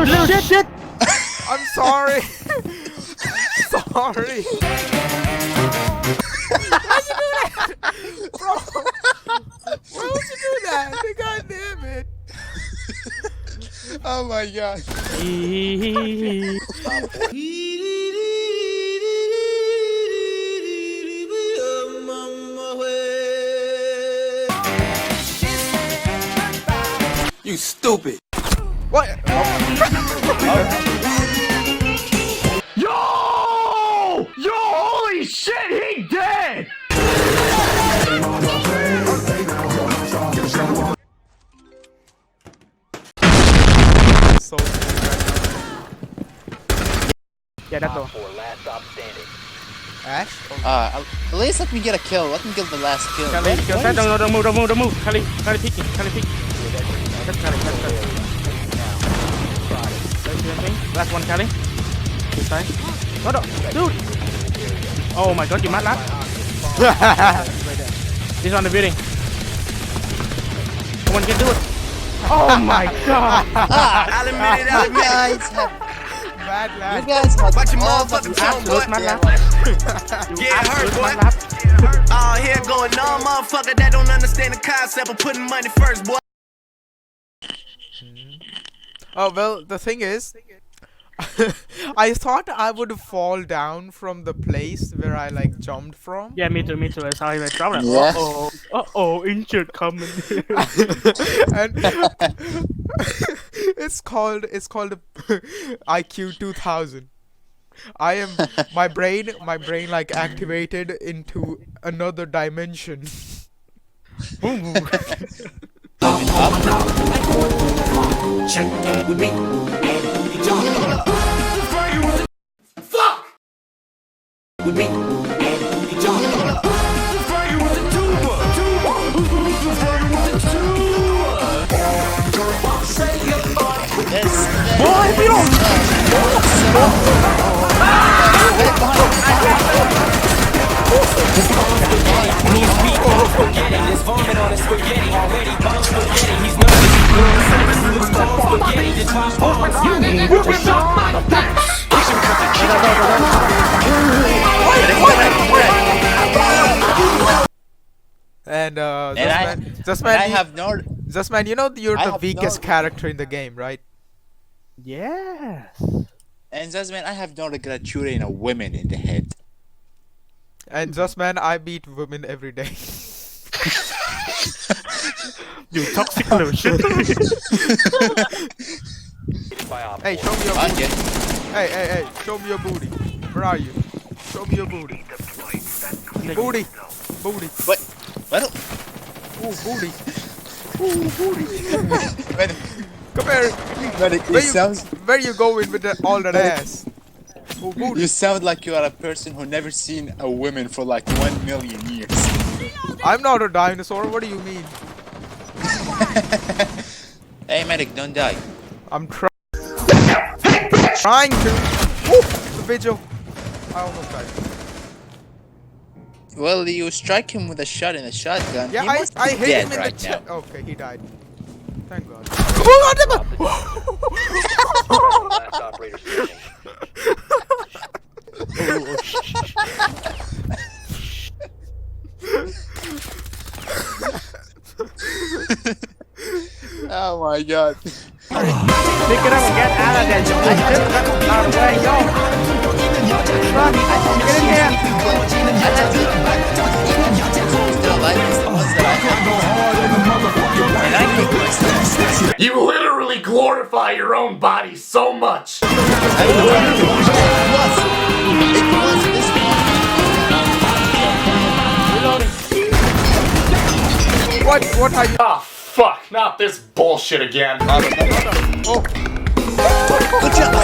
shit! I'm sorry. Sorry. Why'd you do that? Bro. Why would you do that? God damn it. Oh my god. You stupid. What? Yo! Yo, holy shit, he dead! So yeah, that's all. Ash? At least let me get a kill. Let me get the last kill. Kelly, don't move. Kelly peeking. That's Kelly. Last one, Kelly. This side. No, dude. Oh my god, you mad lad? He's on the building. Come on, get do it. Oh my god. I'll admit it. Bad You lad. guys have Watch your all motherfucking the tongue, boy. Mad lad. Get hurt, boy. Oh, here going on, motherfucker that don't understand the concept of putting money first, boy. Oh, well, the thing is, I thought I would fall down from the place where I like jumped from. Yeah, me too. I saw him drop it. Yeah. Uh-oh, injured coming. And it's called IQ 2000. My brain like activated into another dimension. Check in with me. Fuck! With me. Boy, if you don't... And I have no. Justman, you know you're I the have weakest no- character in the game, right? Yes. And Zasman, I have no regret shooting a woman in the head. And Justman, I beat women every day. You toxic little shit. Hey, show me your Okay. booty. Hey, show me your booty. Where are you? Show me your booty. Booty. What? What? Ooh, booty. Ooh, booty. Medic, Come here. Where you going with all that ass? Ooh, booty. you sound like you are a person who never seen a woman for like 1 million years. I'm not a dinosaur. What do you mean? Hey, medic, don't die. I'm trying to. Woo! The vigil. I almost died. Well, you strike him with a shot in a shotgun. Yeah, he must I be hit dead him in right the chest. now. Okay, he died. Thank God. Oh my god. Pick it up and get out of there. Out of the way, yo. Run, get in here. Still alive is the ones that I kicked myself. You literally glorify your own body so much. It was this What are you? Ah, fuck, not this bullshit again. Oh. Good job.